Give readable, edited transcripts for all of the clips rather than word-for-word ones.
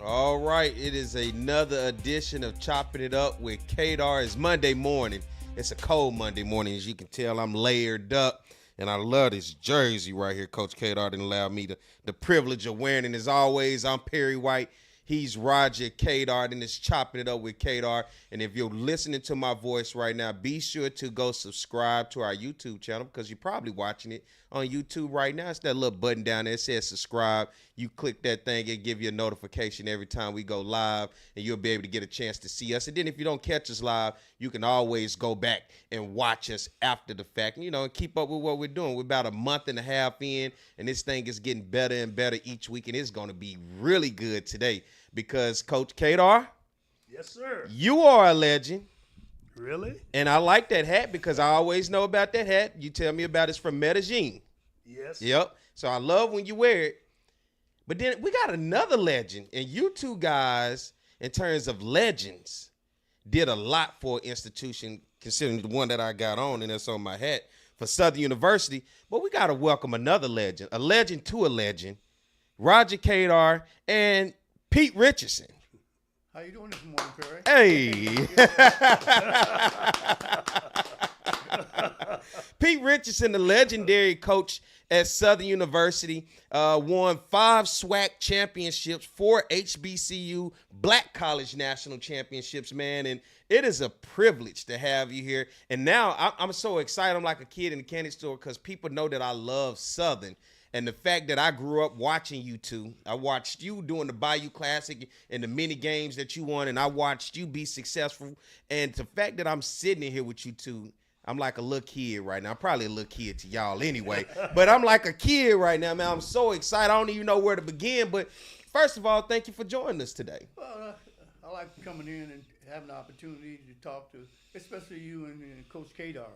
All right, it is another edition of Chopping It Up with Cador. It's Monday morning. It's a cold Monday morning. As you can tell, I'm layered up, and I love this jersey right here. Coach Cador didn't allow me the privilege of wearing it. And as always, I'm Perry White. He's Roger Cador, and it's Chopping It Up with Cador. And if you're listening to my voice right now, be sure to go subscribe to our YouTube channel because you're probably watching it on YouTube right now. It's that little button down there that says subscribe. You click that thing and give you a notification every time we go live, and you'll be able to get a chance to see us. And then if you don't catch us live, you can always go back and watch us after the fact, and keep up with what we're doing. We're about a month and a half in, and this thing is getting better and better each week, and it's going to be really good today because Coach Cador, yes, sir. You are a legend. Really? And I like that hat because I always know about that hat. You tell me about it's from Medellin. Yes. Yep. So I love when you wear it. But then we got another legend. And you two guys, in terms of legends, did a lot for an institution, considering the one that I got on, and that's on my hat, for Southern University. But we got to welcome another legend, a legend to a legend, Roger Cador and Pete Richardson. How you doing this morning, Perry? Hey. Pete Richardson, the legendary coach at Southern University, won 5 SWAC championships, 4 HBCU Black College National Championships, man. And it is a privilege to have you here. And now I'm so excited. I'm like a kid in the candy store because people know that I love Southern. And the fact that I grew up watching you two, I watched you doing the Bayou Classic and the many games that you won, and I watched you be successful. And the fact that I'm sitting in here with you two, I'm like a little kid right now. I'm probably a little kid to y'all anyway, but I'm like a kid right now, man. I'm so excited. I don't even know where to begin. But first of all, thank you for joining us today. Well, I like coming in and having the opportunity to talk to, especially you and Coach Cador.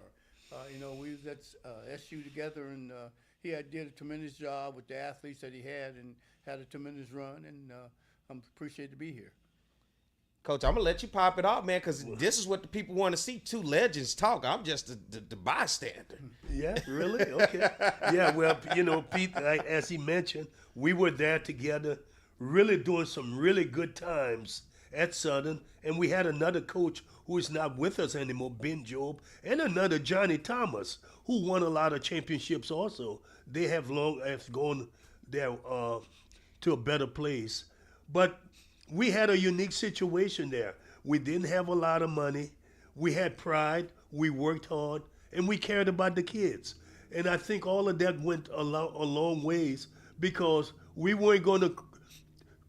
We was at SU together, and he did a tremendous job with the athletes that he had a tremendous run, and I'm appreciated to be here. Coach, I'm going to let you pop it off, man, because this is what the people want to see, two legends talk. I'm just the bystander. Yeah, really? Okay. Yeah, well, Pete, as he mentioned, we were there together, really doing some really good times at Southern, and we had another coach who is not with us anymore, Ben Job, and another Johnny Thomas, who won a lot of championships also. They have gone there to a better place. But we had a unique situation there. We didn't have a lot of money. We had pride. We worked hard, and we cared about the kids. And I think all of that went a long ways because we weren't going to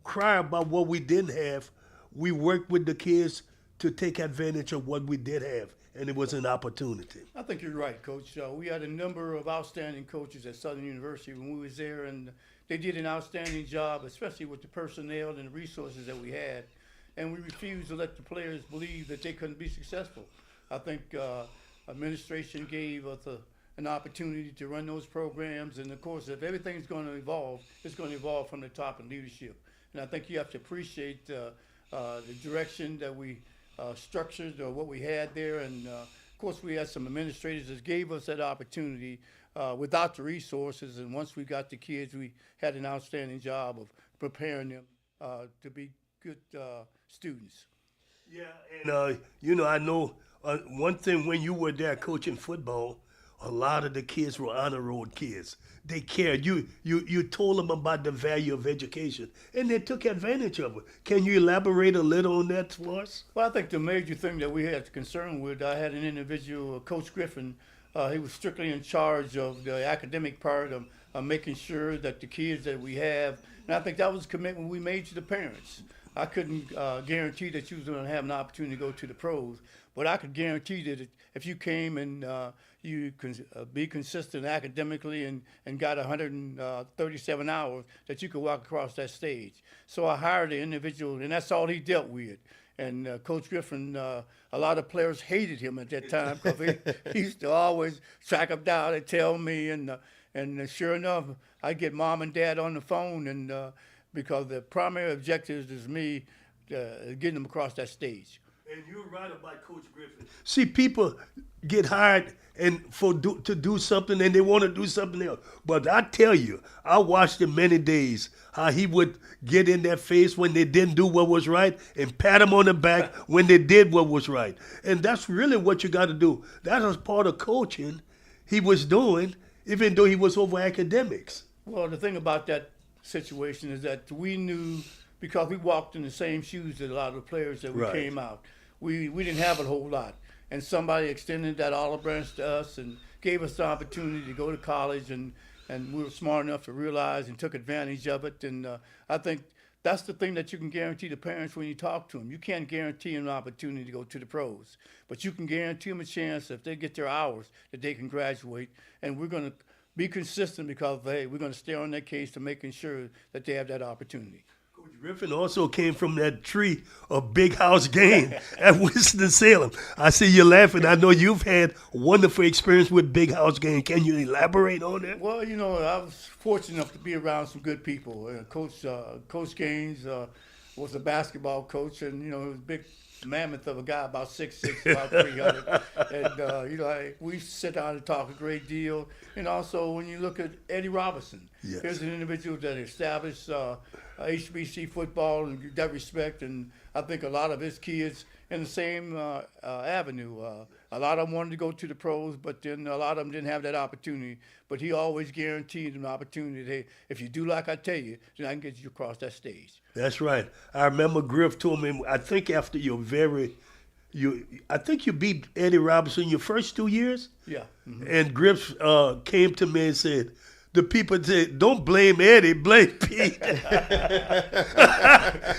cry about what we didn't have. We worked with the kids to take advantage of what we did have, and it was an opportunity. I think you're right, Coach. We had a number of outstanding coaches at Southern University when we was there, and they did an outstanding job, especially with the personnel and the resources that we had. And we refused to let the players believe that they couldn't be successful. I think administration gave us an opportunity to run those programs. And, of course, if everything's going to evolve, it's going to evolve from the top in leadership. And I think you have to appreciate the direction that we structured what we had there. And, of course, we had some administrators that gave us that opportunity without the resources. And once we got the kids, we had an outstanding job of preparing them to be good students. Yeah, and, I know one thing when you were there coaching football, a lot of the kids were honor roll kids. They cared. You told them about the value of education, and they took advantage of it. Can you elaborate a little on that for us? Well, I think the major thing that we had concern with, I had an individual, Coach Griffin. He was strictly in charge of the academic part of making sure that the kids that we have, and I think that was a commitment we made to the parents. I couldn't guarantee that you was going to have an opportunity to go to the pros, but I could guarantee that if you came and you could be consistent academically and got 137 hours, that you could walk across that stage. So I hired an individual, and that's all he dealt with. And Coach Griffin, a lot of players hated him at that time because he used to always track them down and tell me. And sure enough, I get mom and dad on the phone, and because the primary objective is me getting them across that stage. And you're right about Coach Griffin. See, people get hired to do something, and they want to do something else. But I tell you, I watched him many days how he would get in their face when they didn't do what was right, and pat them on the back when they did what was right. And that's really what you got to do. That was part of coaching he was doing, even though he was over academics. Well, the thing about that situation is that we knew, because we walked in the same shoes that a lot of the players that we Right. came out. We didn't have a whole lot. And somebody extended that olive branch to us and gave us the opportunity to go to college, and we were smart enough to realize and took advantage of it. And I think that's the thing that you can guarantee the parents when you talk to them. You can't guarantee them an opportunity to go to the pros, but you can guarantee them a chance if they get their hours that they can graduate. And we're going to be consistent because, hey, we're going to stay on that case to making sure that they have that opportunity. Coach Griffin also came from that tree of Big House game at Winston-Salem. I see you laughing. I know you've had wonderful experience with Big House game. Can you elaborate on that? Well, I was fortunate enough to be around some good people. Coach Gaines was a basketball coach, and he was a big mammoth of a guy, about 6'6", about 300. And we sit down and talk a great deal. And also, when you look at Eddie Robinson, Yes. here's an individual that established HBC football in that respect, and I think a lot of his kids in the same avenue. A lot of them wanted to go to the pros, but then a lot of them didn't have that opportunity. But he always guaranteed them an opportunity. Hey, if you do like I tell you, then I can get you across that stage. That's right. I remember Griff told me, I think after I think you beat Eddie Robinson your first 2 years? Yeah. Mm-hmm. And Griff came to me and said, the people said, don't blame Eddie, blame Pete.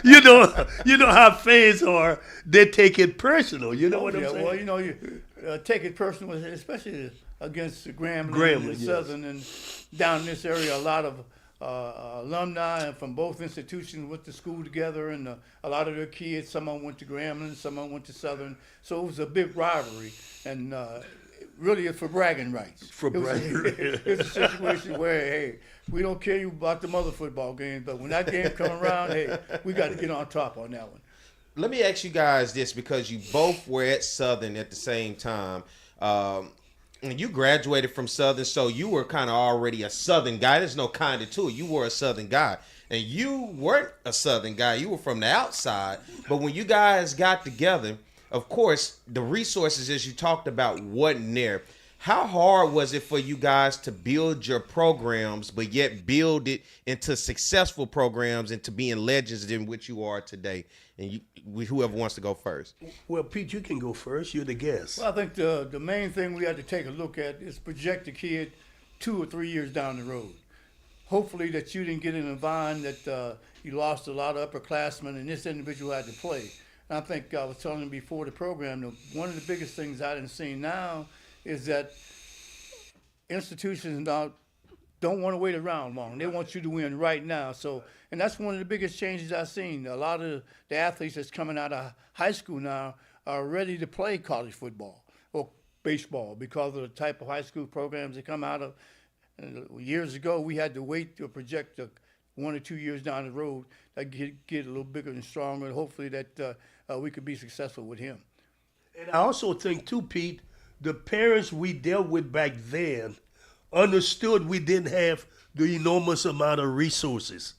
you know how fans are. They take it personal. You know what I'm saying? Well, you take it personal, especially against Grambling, and yes. Southern, and down in this area, a lot of alumni from both institutions went to school together, and a lot of their kids, some of them went to Grambling, some of them went to Southern. So it was a big rivalry, and really it's for bragging rights. It's a situation where, hey, we don't care you about the mother football games, but when that game come around, hey, we got to get on top on that one. Let me ask you guys this, because you both were at Southern at the same time. And you graduated from Southern, so you were kind of already a Southern guy. There's no kind of to it. You were a Southern guy. And you weren't a Southern guy. You were from the outside. But when you guys got together, of course, the resources, as you talked about, wasn't there. How hard was it for you guys to build your programs, but yet build it into successful programs and to being legends in which you are today? And whoever wants to go first. Well, Pete, you can go first. You're the guest. Well, I think the main thing we had to take a look at is project the kid 2 or 3 years down the road. Hopefully that you didn't get in a bind that you lost a lot of upperclassmen and this individual had to play. And I think I was telling him before the program, one of the biggest things I didn't see now is that institutions now don't want to wait around long. They want you to win right now. So, and that's one of the biggest changes I've seen. A lot of the athletes that's coming out of high school now are ready to play college football or baseball because of the type of high school programs they come out of. Years ago, we had to wait to project 1 or 2 years down the road that get a little bigger and stronger, and hopefully that we could be successful with him. And I also think, too, Pete, the parents we dealt with back then understood we didn't have the enormous amount of resources.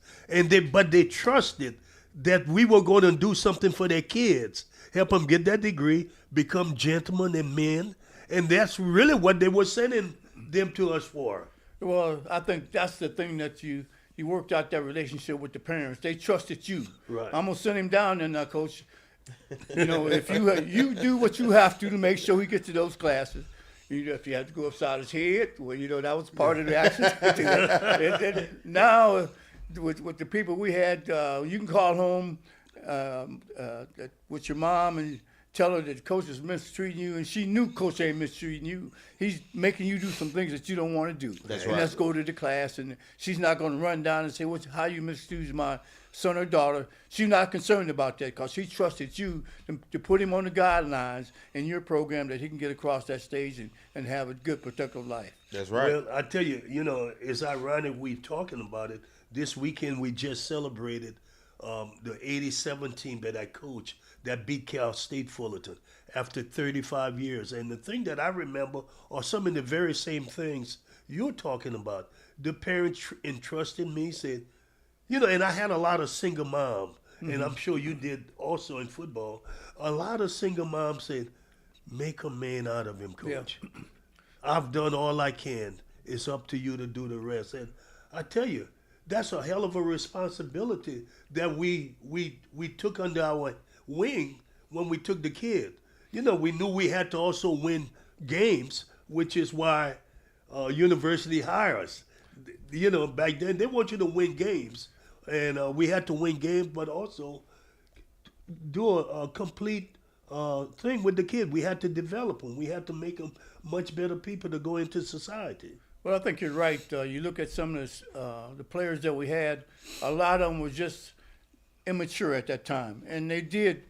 But they trusted that we were going to do something for their kids, help them get that degree, become gentlemen and men. And that's really what they were sending them to us for. Well, I think that's the thing that you worked out that relationship with the parents. They trusted you. Right. I'm gonna send him down there now, Coach. If you do what you have to make sure he gets to those classes. If you have to go upside his head, well, that was part of the action. And now, with the people we had, you can call home with your mom and tell her that Coach is mistreating you, and she knew Coach ain't mistreating you. He's making you do some things that you don't want to do. That's and right. let's go to the class, and she's not going to run down and say, how you mistreat my son or daughter. She's not concerned about that because she trusted you to put him on the guidelines in your program that he can get across that stage and have a good, productive life. That's right. Well, I tell you, it's ironic we're talking about it. This weekend we just celebrated the '87 team that I coached that beat Cal State Fullerton after 35 years. And the thing that I remember are some of the very same things you're talking about. The parents entrusted me, said, and I had a lot of single moms, and I'm sure you did also in football. A lot of single moms said, make a man out of him, coach. Yeah. I've done all I can. It's up to you to do the rest. And I tell you, that's a hell of a responsibility that we took under our wing when we took the kid. We knew we had to also win games, which is why university hires. Back then they want you to win games, and we had to win games, but also do a complete thing with the kid. We had to develop them. We had to make them much better people to go into society. Well, I think you're right. You look at some of the players that we had, a lot of them were just immature at that time. And it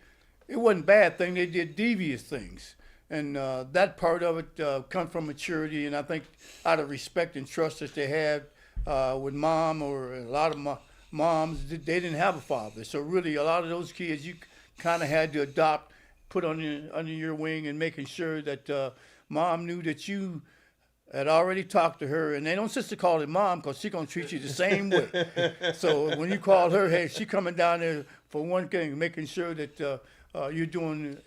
wasn't a bad thing, they did devious things. And that part of it comes from maturity, and I think out of respect and trust that they had with mom, or a lot of moms, they didn't have a father. So really a lot of those kids you kind of had to adopt, put under your wing, and making sure that mom knew that you had already talked to her, and they don't just to call it mom because she's going to treat you the same way. So when you call her, hey, she coming down there for one thing, making sure that you're doing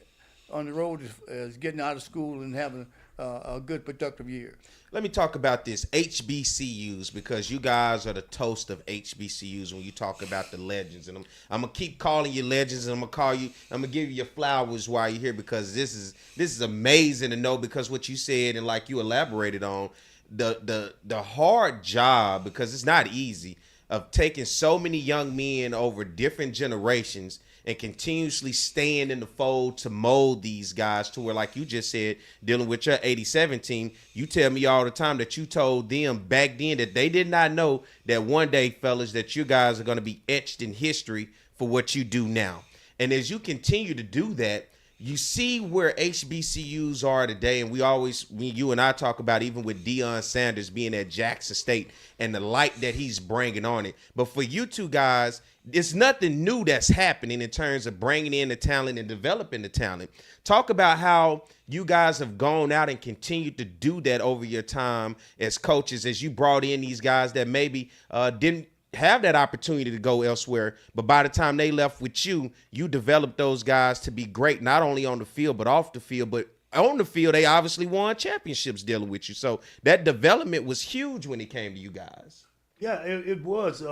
on the road as getting out of school and having a good, productive year. Let me talk about this, HBCUs, because you guys are the toast of HBCUs when you talk about the legends. And I'm going to keep calling you legends, and I'm going to give you your flowers while you're here, because this is amazing to know, because what you said and like you elaborated on, the hard job, because it's not easy, of taking so many young men over different generations and continuously staying in the fold to mold these guys to where, like you just said, dealing with your 87 team, you tell me all the time that you told them back then that they did not know that one day, fellas, that you guys are going to be etched in history for what you do now. And as you continue to do that, you see where HBCUs are today, and you and I talk about even with Deion Sanders being at Jackson State and the light that he's bringing on it. But for you two guys, it's nothing new that's happening in terms of bringing in the talent and developing the talent. Talk about how you guys have gone out and continued to do that over your time as coaches, as you brought in these guys that maybe didn't have that opportunity to go elsewhere, but by the time they left with you, you developed those guys to be great, not only on the field, but off the field. But on the field, they obviously won championships dealing with you. So that development was huge when it came to you guys. Yeah, it was.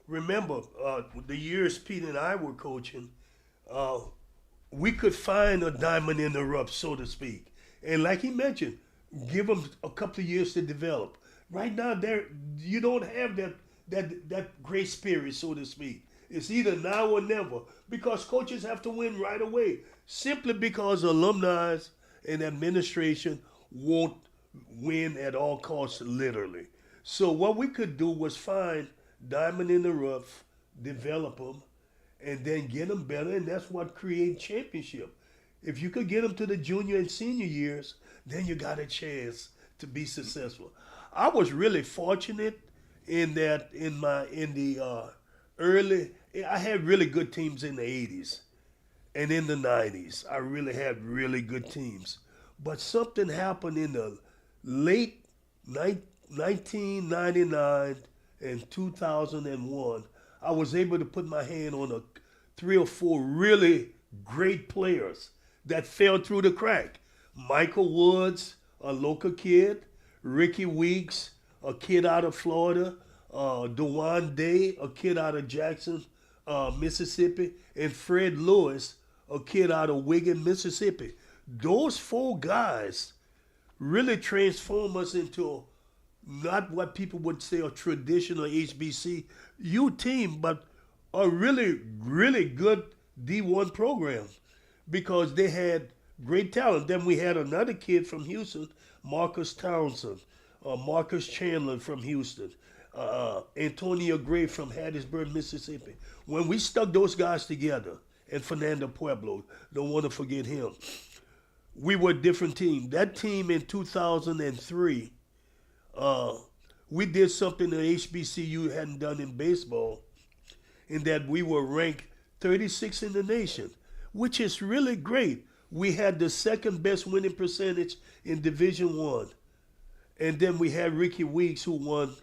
Remember, the years Pete and I were coaching, we could find a diamond in the rough, so to speak. And like he mentioned, give them a couple of years to develop. Right now, you don't have that great spirit, so to speak. It's either now or never, because coaches have to win right away, simply because alumni and administration won't win at all costs, literally. So what we could do was find diamond in the rough, develop them, and then get them better, and that's what creates championship. If you could get them to the junior and senior years, then you got a chance to be successful. I was really fortunate in that I had really good teams in the 80s and in the 90s. I really had really good teams. But something happened in the late 1999 and 2001. I was able to put my hand on 3 or 4 really great players that fell through the crack. Michael Woods, a local kid, Ricky Weeks, a kid out of Florida, DeJuan Day, a kid out of Jackson, Mississippi, and Fred Lewis, a kid out of Wigan, Mississippi. Those 4 guys really transformed us into not what people would say a traditional HBCU team, but a really, really good D1 program, because they had great talent. Then we had another kid from Houston, Marcus Townsend, Marcus Chandler from Houston, Antonio Gray from Hattiesburg, Mississippi. When we stuck those guys together, and Fernando Pueblo, don't want to forget him, we were a different team. That team in 2003, we did something that HBCU hadn't done in baseball. in that we were ranked 36 in the nation, which is really great. We had the second best winning percentage in Division One, and then we had Ricky Weeks, who won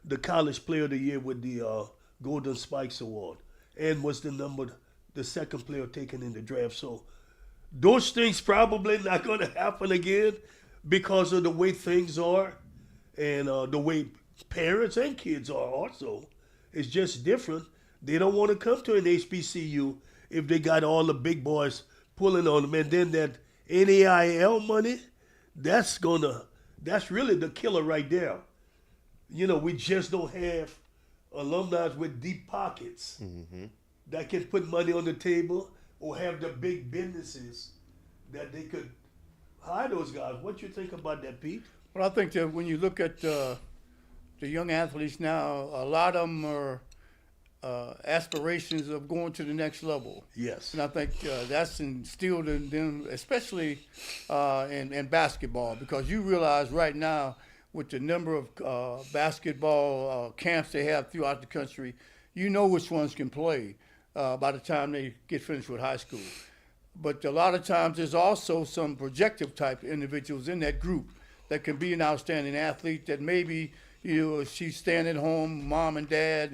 the College Player of the Year with the Golden Spikes Award, and was the second player taken in the draft. So those things probably not going to happen again because of the way things are and the way parents and kids are also. It's just different. They don't want to come to an HBCU if they got all the big boys pulling on them. And then that NAIL money, that's really the killer right there. You know, we just don't have alumni with deep pockets that can put money on the table or have the big businesses that they could hire those guys. What you think about that, Pete? Well, I think that when you look at the young athletes now, a lot of them are aspirations of going to the next level. Yes. And I think that's instilled in them, especially in basketball, because you realize right now with the number of basketball camps they have throughout the country, you know which ones can play by the time they get finished with high school. But a lot of times there's also some projective type individuals in that group that can be an outstanding athlete that maybe, she's staying at home, mom and dad,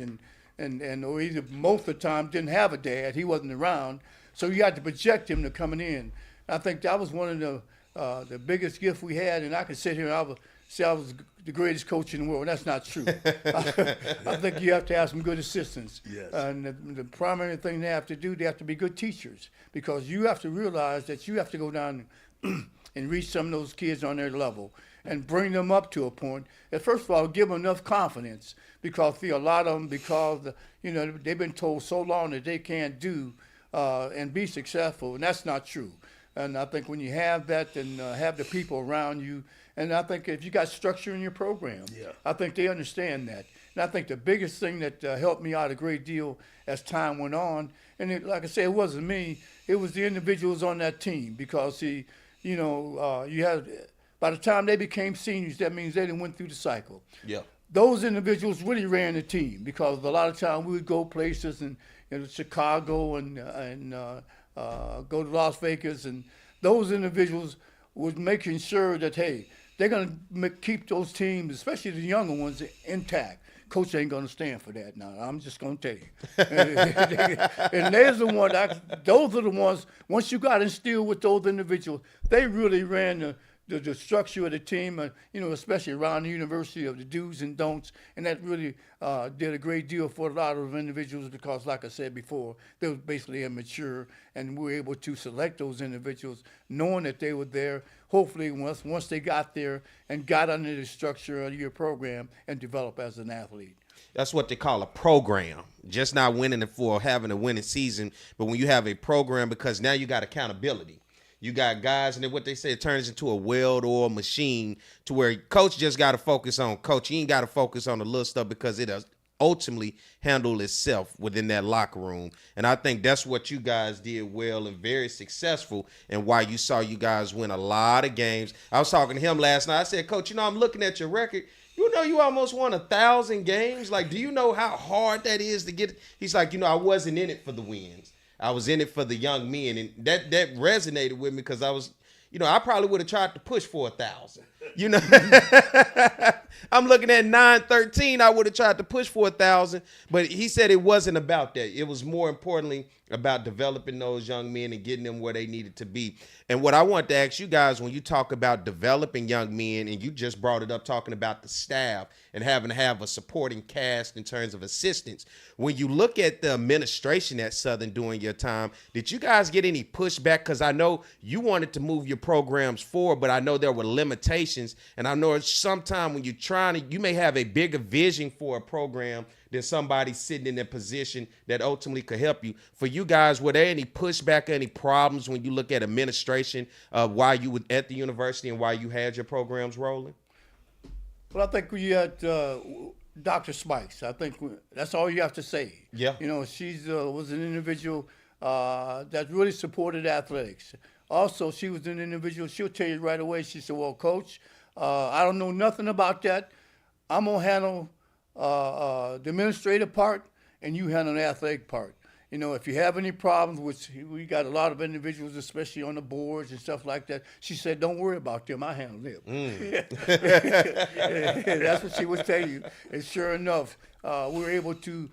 and or either most of the time didn't have a dad, he wasn't around, so you had to project him to coming in. I think that was one of the biggest gifts we had, and I could sit here and I was the greatest coach in the world. That's not true. I think you have to have some good assistants. Yes. And the primary thing they have to do, they have to be good teachers, because you have to realize that you have to go down and reach some of those kids on their level and bring them up to a point. And first of all, give them enough confidence, because a lot of them, because they've been told so long that they can't do and be successful, and that's not true. And I think when you have that and have the people around you, and I think if you got structure in your program, I think they understand that. And I think the biggest thing that helped me out a great deal as time went on, and like I said, it wasn't me, it was the individuals on that team, because you had, by the time they became seniors, that means they didn't went through the cycle. Yeah. Those individuals really ran the team, because a lot of time we would go places and Chicago and go to Las Vegas, and those individuals was making sure that, hey, they're going to keep those teams, especially the younger ones, intact. Coach ain't going to stand for that now. I'm just going to tell you. And those are the ones, once you got instilled with those individuals, they really ran the structure of the team, especially around the university, of the do's and don'ts. And that really did a great deal for a lot of individuals, because, like I said before, they were basically immature, and we were able to select those individuals knowing that they were there, hopefully once they got there and got under the structure of your program and develop as an athlete. That's what they call a program. Just not winning it for having a winning season, but when you have a program, because now you got accountability. You got guys, and then what they say, it turns into a well-oiled machine, to where coach just got to focus on coach. He ain't got to focus on the little stuff, because it ultimately handle itself within that locker room. And I think that's what you guys did well and very successful, and why you saw you guys win a lot of games. I was talking to him last night. I said, Coach, I'm looking at your record. You almost won 1,000 games. Like, do you know how hard that is to get? He's like, I wasn't in it for the wins. I was in it for the young men, and that resonated with me, because I was, I probably would have tried to push for 1,000. I'm looking at 913. I would have tried to push for 1,000, but he said it wasn't about that. It was more importantly about developing those young men and getting them where they needed to be. And what I want to ask you guys, when you talk about developing young men, and you just brought it up talking about the staff and having to have a supporting cast in terms of assistance, when you look at the administration at Southern during your time, did you guys get any pushback? Because I know you wanted to move your programs forward, but I know there were limitations. And I know sometimes when you're trying to, you may have a bigger vision for a program than somebody sitting in a position that ultimately could help you. For you guys, were there any pushback or any problems when you look at administration while you were at the university and while you had your programs rolling? Well, I think we had Dr. Spikes. I think that's all you have to say. Yeah. She was an individual that really supported athletics. Also, she was an individual, she'll tell you right away, she said, well, Coach, I don't know nothing about that. I'm going to handle the administrative part, and you handle the athletic part. You know, if you have any problems, which we got a lot of individuals, especially on the boards and stuff like that, she said, don't worry about them. I handle them. That's what she would tell you. And sure enough, we were able to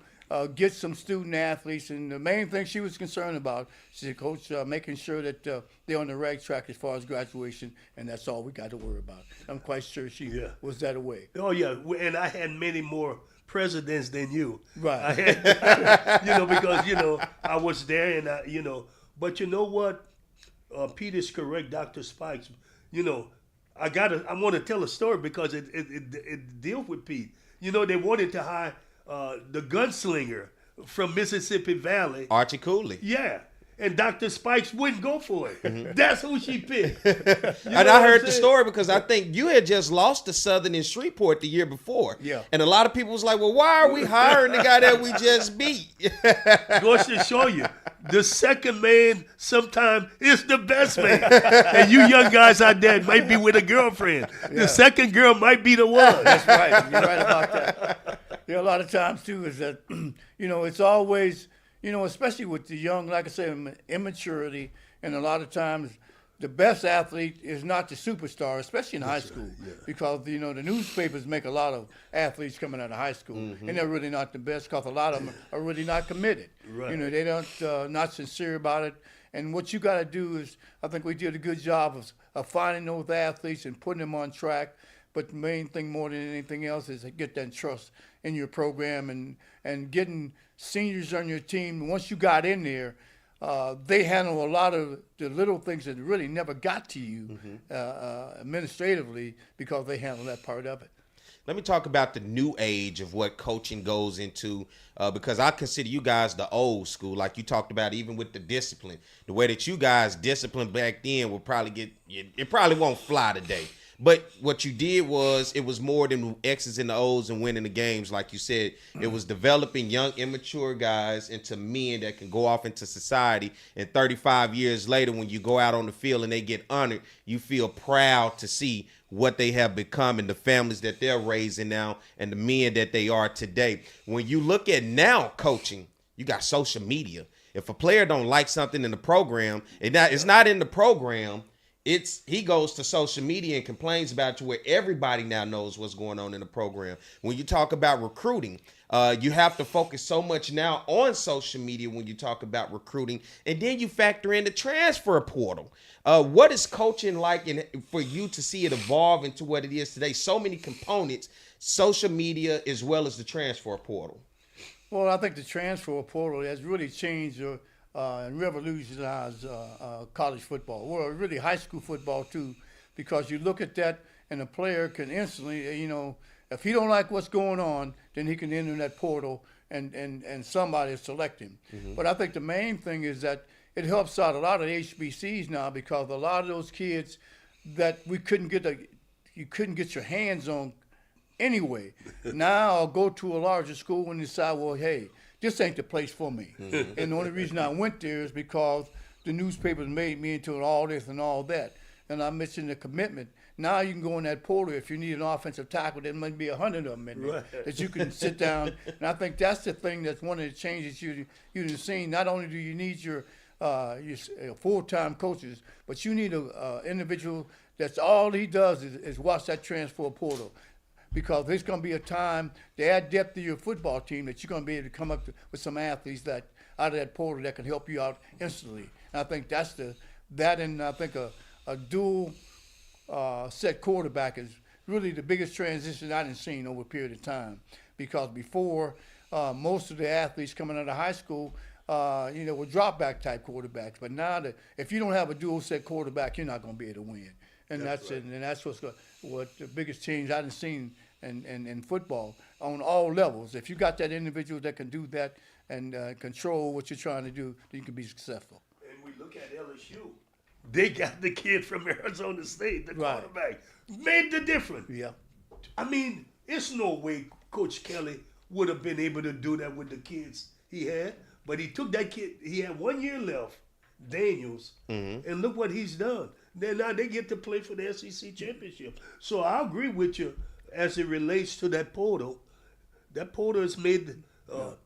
get some student athletes. And the main thing she was concerned about, she said, Coach, making sure that they're on the right track as far as graduation, and that's all we got to worry about. I'm quite sure she was that away. Oh, yeah. And I had many more presidents than you. Right. I had, because, I was there and, but you know what? Pete is correct, Dr. Spikes. I want to tell a story because it deals with Pete. They wanted to hire the gunslinger from Mississippi Valley. Archie Cooley. Yeah. And Dr. Spikes wouldn't go for it. Mm-hmm. That's who she picked. And I heard the story because I think you had just lost to Southern in Shreveport the year before. Yeah. And a lot of people was like, well, why are we hiring the guy that we just beat? Goes to show you, the second man sometimes is the best man. And you young guys out there might be with a girlfriend. Yeah. The second girl might be the one. That's right. You're right about that. A lot of times, too, is that, it's always... especially with the young, like I said, immaturity, and a lot of times the best athlete is not the superstar, especially in high school, because, the newspapers make a lot of athletes coming out of high school, and they're really not the best because a lot of them are really not committed. Right. They don't, not sincere about it. And what you got to do is, I think we did a good job of finding those athletes and putting them on track. But the main thing more than anything else is to get that trust in your program and getting seniors on your team. Once you got in there, they handle a lot of the little things that really never got to you administratively because they handle that part of it. Let me talk about the new age of what coaching goes into because I consider you guys the old school, like you talked about, even with the discipline. The way that you guys disciplined back then will probably it probably won't fly today. But what you did was it was more than X's and the O's and winning the games. Like you said, it was developing young, immature guys into men that can go off into society. And 35 years later, when you go out on the field and they get honored, you feel proud to see what they have become and the families that they're raising now and the men that they are today. When you look at now coaching, you got social media. If a player don't like something in the program, it's not in the program. He goes to social media and complains about it to where everybody now knows what's going on in the program. When you talk about recruiting, you have to focus so much now on social media when you talk about recruiting, and then you factor in the transfer portal. What is coaching like for you to see it evolve into what it is today? So many components, social media as well as the transfer portal. Well, I think the transfer portal has really changed and revolutionized college football, or really high school football too, because you look at that and a player can instantly, if he don't like what's going on, then he can enter that portal and somebody will select him. Mm-hmm. But I think the main thing is that it helps out a lot of HBCs now because a lot of those kids that you couldn't get your hands on anyway. Now I'll go to a larger school and decide, well, hey, this ain't the place for me. Mm-hmm. And the only reason I went there is because the newspapers made me into all this and all that. And I mentioned the commitment. Now you can go in that portal. If you need an offensive tackle, there might be 100 of them in there that you can sit down. And I think that's the thing that's one of the changes you've seen. Not only do you need your full-time coaches, but you need a individual that's all he does is watch that transfer portal. Because there's going to be a time to add depth to your football team that you're going to be able to come up with some athletes that out of that portal that can help you out instantly. And I think and I think a dual set quarterback is really the biggest transition I've seen over a period of time. Because before, most of the athletes coming out of high school, were drop back type quarterbacks. But now if you don't have a dual set quarterback, you're not going to be able to win. And that's it. And that's what the biggest change I've seen in football on all levels. If you got that individual that can do that and control what you're trying to do, then you can be successful. And we look at LSU. They got the kid from Arizona State, the quarterback. Made the difference. Yeah. I mean, it's no way Coach Kelly would have been able to do that with the kids he had. But he took that kid. He had 1 year left, Daniels, and look what he's done. Now they get to play for the SEC championship. So I agree with you as it relates to that portal. That portal has made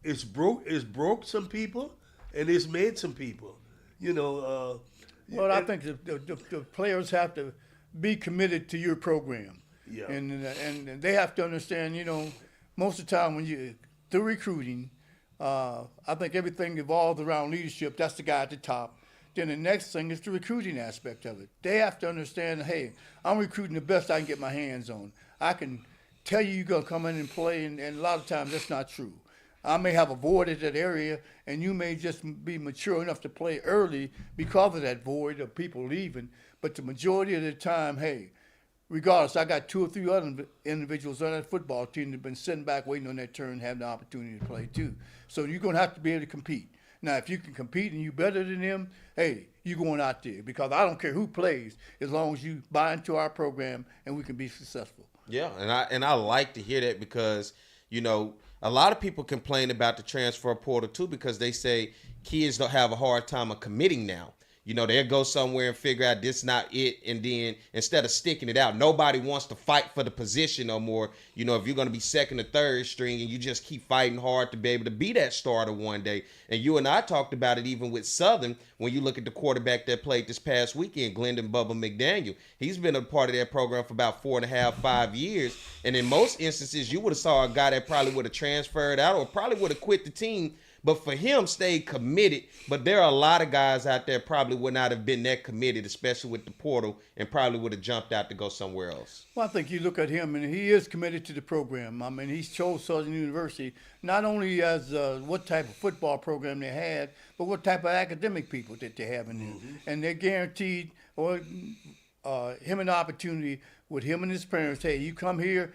It's broke some people, and it's made some people. You know. Well, I think the players have to be committed to your program. Yeah. And they have to understand, most of the time when you through recruiting, I think everything evolves around leadership. That's the guy at the top. Then the next thing is the recruiting aspect of it. They have to understand, hey, I'm recruiting the best I can get my hands on. I can tell you you're going to come in and play, and a lot of times that's not true. I may have avoided that area, and you may just be mature enough to play early because of that void of people leaving. But the majority of the time, hey, regardless, I got 2 or 3 other individuals on that football team that have been sitting back waiting on their turn, having the opportunity to play too. So you're going to have to be able to compete. Now, if you can compete and you're better than them, hey, you're going out there because I don't care who plays as long as you buy into our program and we can be successful. Yeah, and I like to hear that because, a lot of people complain about the transfer portal too because they say kids don't have a hard time of committing now. They'll go somewhere and figure out this not it, and then instead of sticking it out, nobody wants to fight for the position no more. If you're going to be second or third string and you just keep fighting hard to be able to be that starter one day. And you and I talked about it even with Southern when you look at the quarterback that played this past weekend, Glendon Bubba McDaniel. He's been a part of that program for about 4.5, 5 years. And in most instances, you would have saw a guy that probably would have transferred out or probably would have quit the team. But for him, stayed committed. But there are a lot of guys out there probably would not have been that committed, especially with the portal, and probably would have jumped out to go somewhere else. Well, I think you look at him, and he is committed to the program. I mean, he's chose Southern University not only as what type of football program they had, but what type of academic people that they have in there. Mm-hmm. And they're guaranteed him an opportunity with him and his parents. Hey, you come here,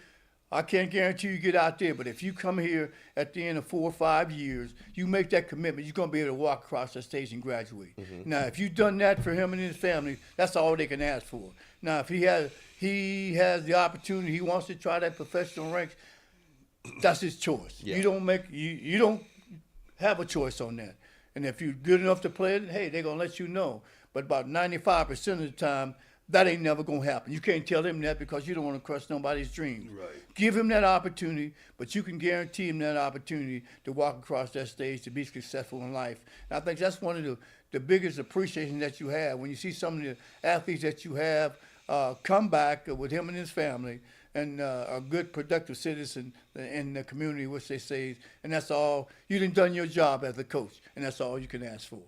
I can't guarantee you get out there, but if you come here at the end of 4 or 5 years, you make that commitment, you're going to be able to walk across that stage and graduate. Mm-hmm. Now, if you've done that for him and his family, that's all they can ask for. Now, if he has the opportunity, he wants to try that professional ranks, that's his choice. Yeah. You don't have a choice on that. And if you're good enough to play it, hey, they're going to let you know. But about 95% of the time, that ain't never going to happen. You can't tell him that because you don't want to crush nobody's dreams. Right. Give him that opportunity, but you can guarantee him that opportunity to walk across that stage to be successful in life. And I think that's one of the biggest appreciation that you have when you see some of the athletes that you have come back with him and his family and a good, productive citizen in the community, which they say, and that's all. You done your job as a coach, and that's all you can ask for.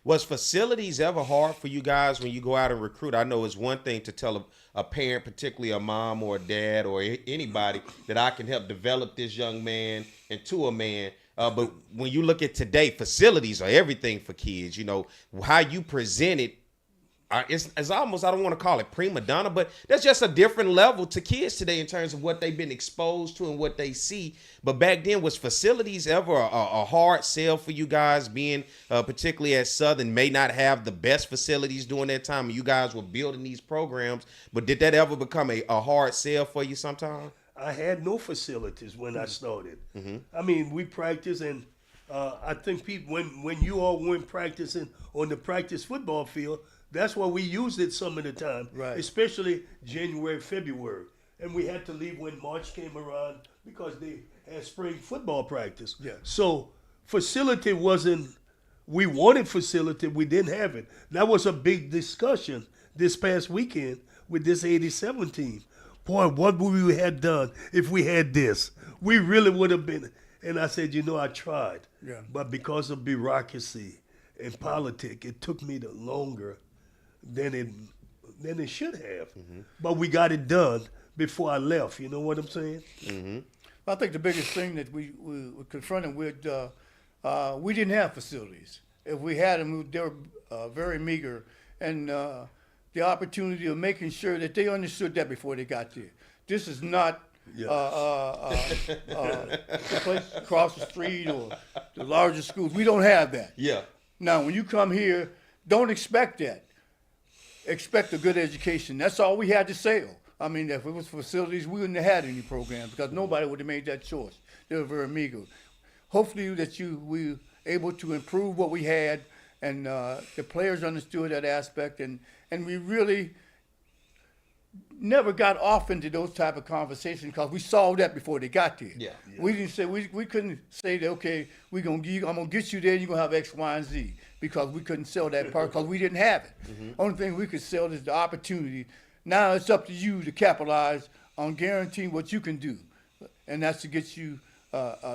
Was facilities ever hard for you guys when you go out and recruit? I know it's one thing to tell a parent, particularly a mom or a dad or anybody, that I can help develop this young man into a man. But when you look at today, facilities are everything for kids. How you present it, it's almost, I don't want to call it prima donna, but that's just a different level to kids today in terms of what they've been exposed to and what they see. But back then, was facilities ever a hard sell for you guys, being particularly at Southern, may not have the best facilities during that time when you guys were building these programs, but did that ever become a hard sell for you sometime? I had no facilities when I started. Mm-hmm. I mean, we practiced, and I think people, when you all weren't practicing on the practice football field, that's why we used it some of the time, right. Especially January, February. And we had to leave when March came around because they had spring football practice. Yeah. So facility wasn't, we wanted facility, we didn't have it. That was a big discussion this past weekend with this 87 team. Boy, what would we have done if we had this? We really would have been. And I said, I tried. Yeah. But because of bureaucracy and politics, it took me longer than it should have. Mm-hmm. But we got it done before I left. You know what I'm saying? Mm-hmm. I think the biggest thing that we were confronted with, we didn't have facilities. If we had them, they were very meager. And the opportunity of making sure that they understood that before they got there. This is not the place across the street or the largest schools. We don't have that. Yeah. Now, when you come here, don't expect that. Expect a good education. That's all we had to sell. I mean, if it was facilities, we wouldn't have had any programs because nobody would have made that choice. They were very meager. Hopefully that we were able to improve what we had, and the players understood that aspect, and we really never got off into those type of conversations because we saw that before they got there. Yeah. We didn't say we couldn't say that, okay, I'm gonna get you there and you're gonna have X, Y, and Z, because we couldn't sell that part because we didn't have it. Only thing we could sell is the opportunity. Now it's up to you to capitalize on guaranteeing what you can do, and that's to get you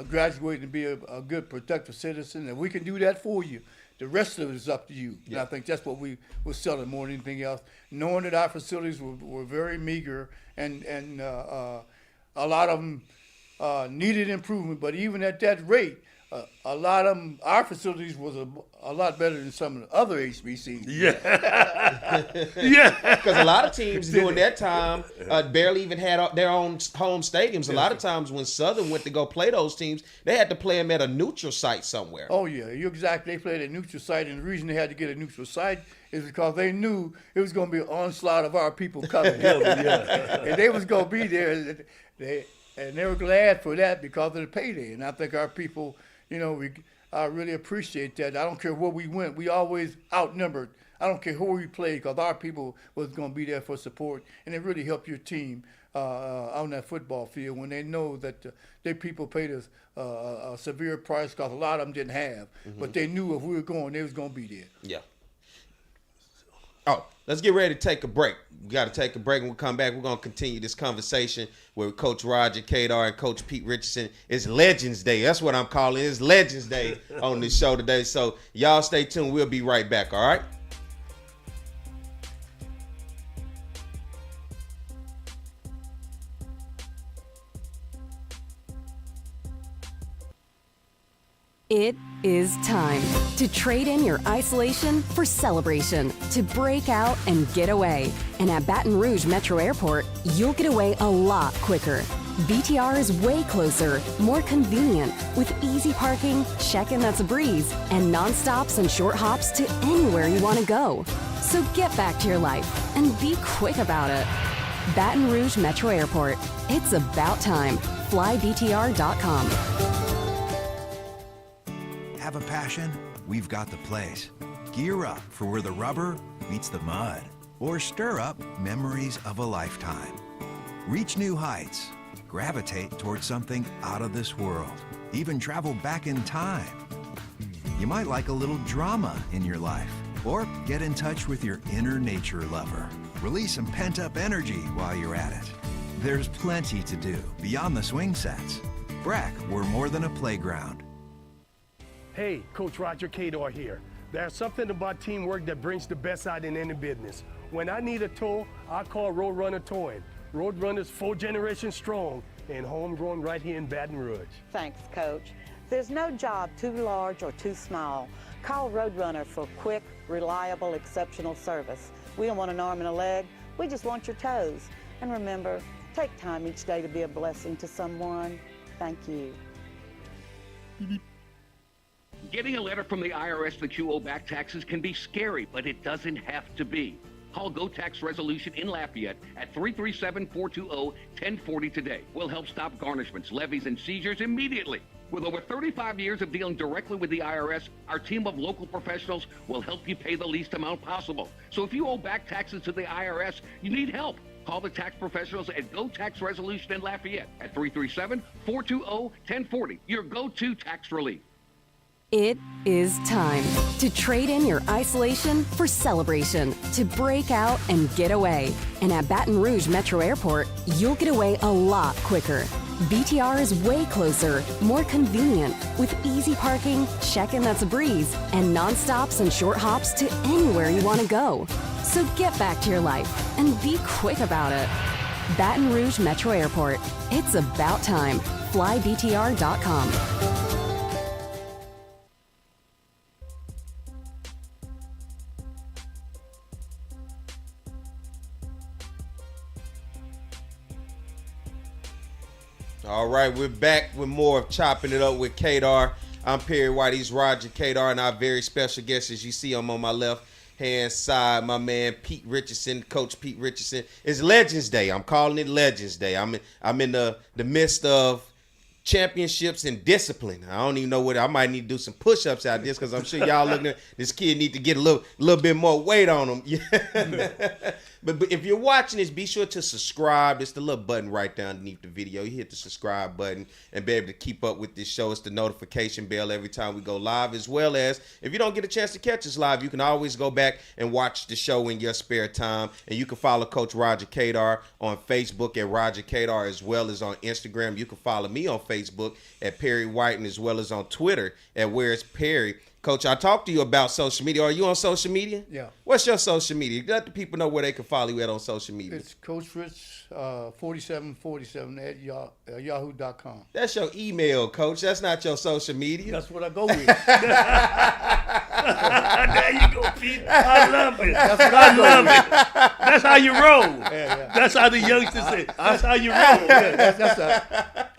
graduated and be a good, productive citizen. And we can do that for you. The rest of it is up to you. And I think that's what we were selling more than anything else, knowing that our facilities were very meager and a lot of them needed improvement. But even at that rate, a lot of them, our facilities was a lot better than some of the other HBCs. Yeah. Because a lot of teams during that time barely even had their own home stadiums. A lot of times when Southern went to go play those teams, they had to play them at a neutral site somewhere. Oh, yeah, you're exactly. They played at a neutral site, and the reason they had to get a neutral site is because they knew it was going to be an onslaught of our people coming. And they was going to be there. They were glad for that because of the payday. And I think our people, I really appreciate that. I don't care where we went. We always outnumbered. I don't care who we played because our people was going to be there for support. And it really helped your team on that football field when they know that their people paid us a severe price because a lot of them didn't have. But they knew if we were going, they was going to be there. Yeah. Oh, let's get ready to take a break. We got to take a break, and we'll come back. We're going to continue this conversation with Coach Roger Cador and Coach Pete Richardson. It's Legends Day. That's what I'm calling it. It's Legends Day on this show today. So y'all stay tuned. We'll be right back, all right? It is time to trade in your isolation for celebration, to break out and get away. And at Baton Rouge Metro Airport, you'll get away a lot quicker. BTR is way closer, more convenient, with easy parking, check-in that's a breeze, and non-stops and short hops to anywhere you want to go. So get back to your life and be quick about it. Baton Rouge Metro Airport. It's about time. FlyBTR.com. Have a passion? We've got the place. Gear up for where the rubber meets the mud, or stir up memories of a lifetime. Reach new heights. Gravitate towards something out of this world. Even travel back in time. You might like a little drama in your life, or get in touch with your inner nature lover. Release some pent-up energy while you're at it. There's plenty to do beyond the swing sets. BRAC, we're more than a playground. Hey, Coach Roger Cador here. There's something about teamwork that brings the best out in any business. When I need a tow, I call Roadrunner Towing. Roadrunner's 4 generations strong and homegrown right here in Baton Rouge. Thanks, Coach. There's no job too large or too small. Call Roadrunner for quick, reliable, exceptional service. We don't want an arm and a leg. We just want your toes. And remember, take time each day to be a blessing to someone. Thank you. Getting a letter from the IRS that you owe back taxes can be scary, but it doesn't have to be. Call Go Tax Resolution in Lafayette at 337-420-1040 today. We'll help stop garnishments, levies, and seizures immediately. With over 35 years of dealing directly with the IRS, our team of local professionals will help you pay the least amount possible. So if you owe back taxes to the IRS, you need help. Call the tax professionals at Go Tax Resolution in Lafayette at 337-420-1040. Your go-to tax relief. It is time to trade in your isolation for celebration, to break out and get away. And at Baton Rouge Metro Airport, you'll get away a lot quicker. BTR is way closer, more convenient, with easy parking, check-in that's a breeze, and non-stops and short hops to anywhere you want to go. So get back to your life and be quick about it. Baton Rouge Metro Airport. It's about time. FlyBTR.com. All right, we're back with more of Chopping It Up with Cador. I'm Perry White. He's Roger Cador, and our very special guest, as you see him on my left-hand side, my man Pete Richardson, Coach Pete Richardson. It's Legends Day. I'm calling it Legends Day. I'm in the midst of championships and discipline. I don't even know what I might need to do some push-ups out this because I'm sure y'all looking at this kid need to get a little bit more weight on him. But if you're watching this, be sure to subscribe. It's the little button right down underneath the video. You hit the subscribe button and be able to keep up with this show. It's the notification bell every time we go live, as well as if you don't get a chance to catch us live, you can always go back and watch the show in your spare time. And you can follow Coach Roger Cador on Facebook at Roger Cador, as well as on Instagram. You can follow me on Facebook at Perry Whiten, as well as on Twitter at Where's Perry. Coach, I talked to you about social media. Are you on social media? Yeah. What's your social media? Let the people know where they can follow you at on social media. It's Coach Rich 4747 at yahoo.com. That's your email, Coach. That's not your social media. That's what I go with. There you go, Pete. I love it. That's what I love go with. it. That's how you roll. Yeah. That's how the youngsters say. That's how you roll.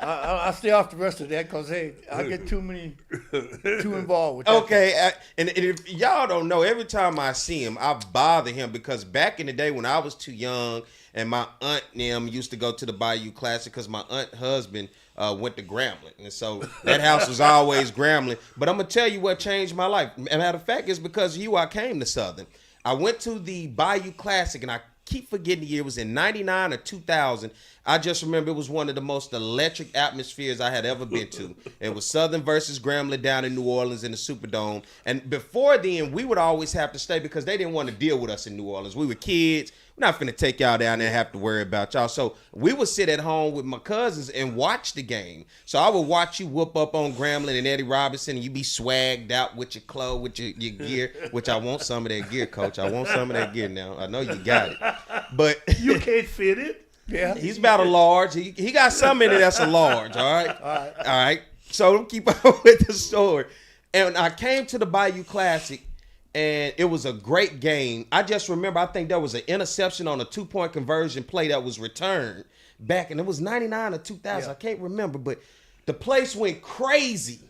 I stay off the rest of that because, hey, I get too involved with that. Okay, and if y'all don't know, every time I see him, I bother him because back in the day when I was too young and my aunt and them used to go to the Bayou Classic because my aunt husband went to Grambling. And so that house was always Grambling. But I'm going to tell you what changed my life. Matter of fact, it's because of you I came to Southern. I went to the Bayou Classic, and I keep forgetting the year. It was in 99 or 2000. I just remember it was one of the most electric atmospheres I had ever been to. It was Southern versus Grambling down in New Orleans in the Superdome. And before then, we would always have to stay because they didn't want to deal with us in New Orleans. We were kids. We're not finna take y'all down there and have to worry about y'all. So we would sit at home with my cousins and watch the game. So I would watch you whoop up on Grambling and Eddie Robinson, and you be swagged out with your clothes, with your gear, which I want some of that gear, Coach. I want some of that gear now. I know you got it. But You can't fit it. Yeah. he's about a large. He got some in it that's a large, all right? All right. So don't keep up with the story. And I came to the Bayou Classic, and it was a great game. I just remember, I think there was an interception on a 2-point conversion play that was returned back, and it was 99 or 2000. I can't remember, but the place went crazy.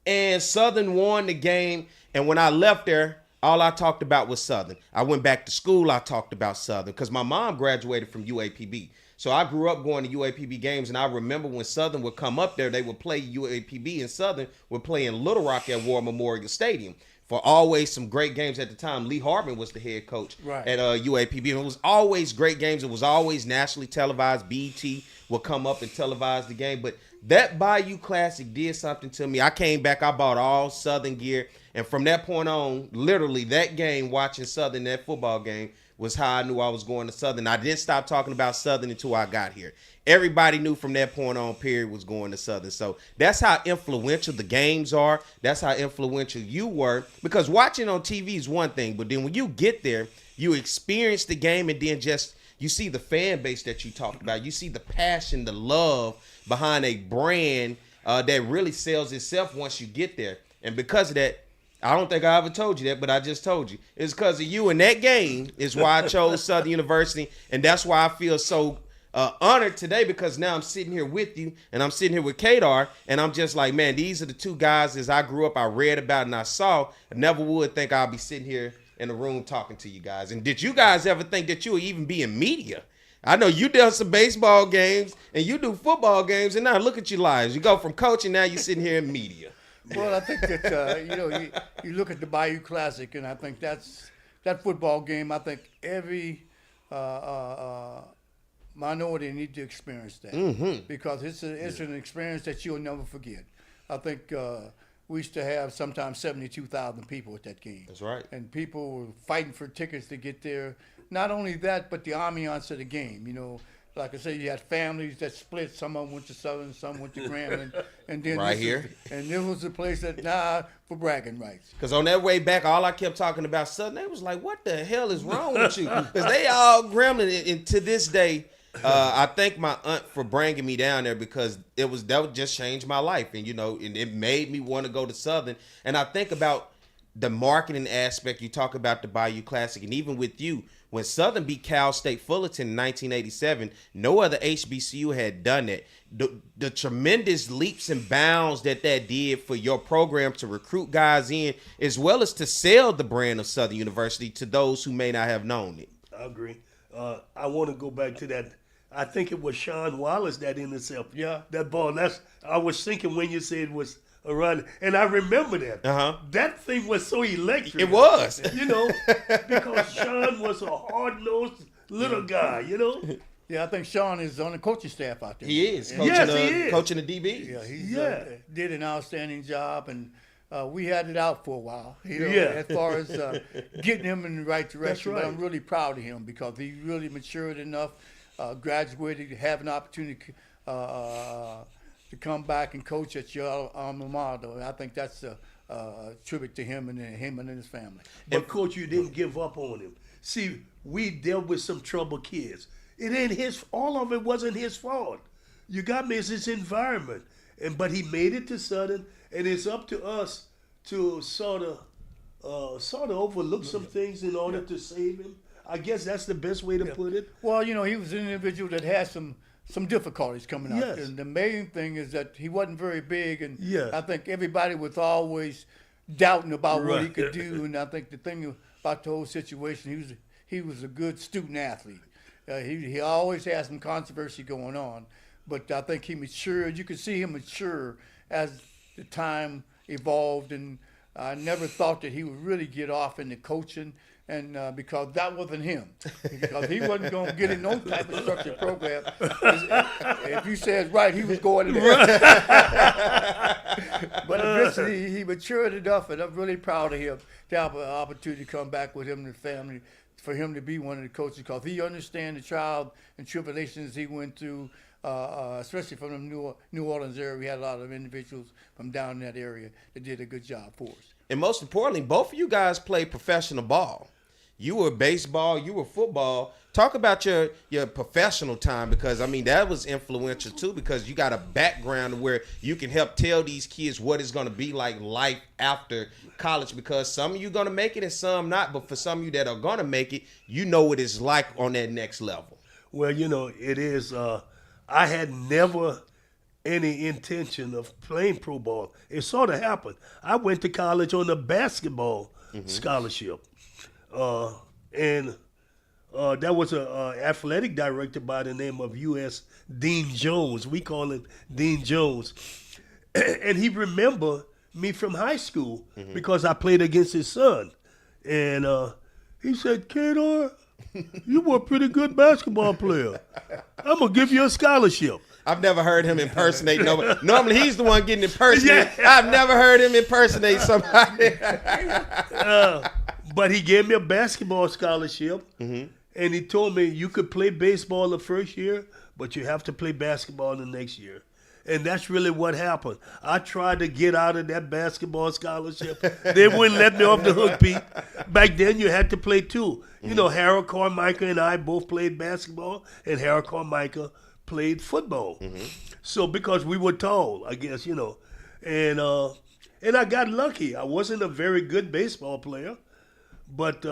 And Southern won the game, and when I left there, all I talked about was Southern. I went back to school, I talked about Southern, because my mom graduated from UAPB. So I grew up going to UAPB games, and I remember when Southern would come up there, they would play UAPB, and Southern would play in Little Rock at War Memorial Stadium. For always some great games at the time. Lee Harbin was the head coach at UAPB, and it was always great games. It was always nationally televised. BET would come up and televise the game. But that Bayou Classic did something to me. I came back, I bought all Southern gear, and from that point on, literally that game, watching Southern, that football game, was how I knew I was going to Southern. I didn't stop talking about Southern until I got here. Everybody knew from that point on, period, was going to Southern. So that's how influential the games are. That's how influential you were. Because watching on TV is one thing, but then when you get there, you experience the game, and then just you see the fan base that you talked about. You see the passion, the love behind a brand that really sells itself once you get there. And because of that, I don't think I ever told you that, but I just told you. It's because of you in that game is why I chose Southern University, and that's why I feel so honored today, because now I'm sitting here with you, and I'm sitting here with Cador, and I'm just like, man, these are the two guys as I grew up, I read about, and I saw. I never would think I'd be sitting here in the room talking to you guys. And did you guys ever think that you would even be in media? I know you done some baseball games, and you do football games, and now look at your lives. You go from coaching, now you're sitting here in media. Well, I think that, you look at the Bayou Classic, and I think that football game, I think every minority need to experience that, because it's an experience that you'll never forget. I think we used to have sometimes 72,000 people at that game. That's right. And people were fighting for tickets to get there. Not only that, but the ambiance of the game, Like I said, you had families that split. Some of them went to Southern, some went to Grambling, and then and this was the place that for bragging rights. Because on that way back, all I kept talking about Southern. They was like, "What the hell is wrong with you?" Because they all Grambling, and to this day, I thank my aunt for bringing me down there, because that would just change my life, and and it made me want to go to Southern. And I think about the marketing aspect. You talk about the Bayou Classic, and even with you. When Southern beat Cal State Fullerton in 1987, no other HBCU had done that. The tremendous leaps and bounds that did for your program to recruit guys in, as well as to sell the brand of Southern University to those who may not have known it. I agree. I want to go back to that. I think it was Sean Wallace that intercepted Yeah. that ball. I was thinking when you said it was a run, and I remember that. Uh-huh. That thing was so electric. It was. Because Sean was a hard-nosed little guy, Yeah, I think Sean is on the coaching staff out there. He is. Coaching, Yes, he is. Coaching the DB. Yeah, he Yeah. did an outstanding job, and we had it out for a while. Yeah. As far as getting him in the right direction. right. But I'm really proud of him because he really matured enough, graduated, to have an opportunity to come back and coach at your alma mater. I think that's a tribute to him and his family. But Coach, you didn't give up on him. See, we dealt with some troubled kids. It ain't all of it wasn't his fault. You got me, it's his environment. But he made it to Southern, and it's up to us to sort of overlook some things in order to save him. I guess that's the best way to put it. Well, he was an individual that had some difficulties coming out. Yes. And the main thing is that he wasn't very big, and Yeah. I think everybody was always doubting about what he Right. could do. And I think the thing about the whole situation, he was a good student athlete. He always had some controversy going on, but I think he matured. You could see him mature as the time evolved, and I never thought that he would really get off into coaching. And because that wasn't him, because he wasn't going to get in no type of structured program. If you said right, he was going in there. But eventually he matured enough, and I'm really proud of him to have an opportunity to come back with him and the family, for him to be one of the coaches, because he understands the trials and tribulations he went through, especially from the New Orleans area. We had a lot of individuals from down in that area that did a good job for us. And most importantly, both of you guys played professional ball. You were baseball, you were football. Talk about your professional time, because, that was influential, too, because you got a background where you can help tell these kids what it's going to be like life after college, because some of you going to make it and some not. But for some of you that are going to make it, you know what it's like on that next level. Well, it is. I had never any intention of playing pro ball. It sort of happened. I went to college on a basketball scholarship. And there was a athletic director by the name of U.S. Dean Jones. We call him Dean Jones. And he remembered me from high school because I played against his son. And he said, Cador, you were a pretty good basketball player. I'm going to give you a scholarship. I've never heard him impersonate nobody. Normally, he's the one getting impersonated. I've never heard him impersonate somebody. But he gave me a basketball scholarship, and he told me you could play baseball the first year, but you have to play basketball the next year. And that's really what happened. I tried to get out of that basketball scholarship. They wouldn't let me off the hook, Pete. Back then, you had to play two. Harold Carmichael and I both played basketball, and Harold Carmichael played football. So because we were tall, I guess, and I got lucky. I wasn't a very good baseball player, but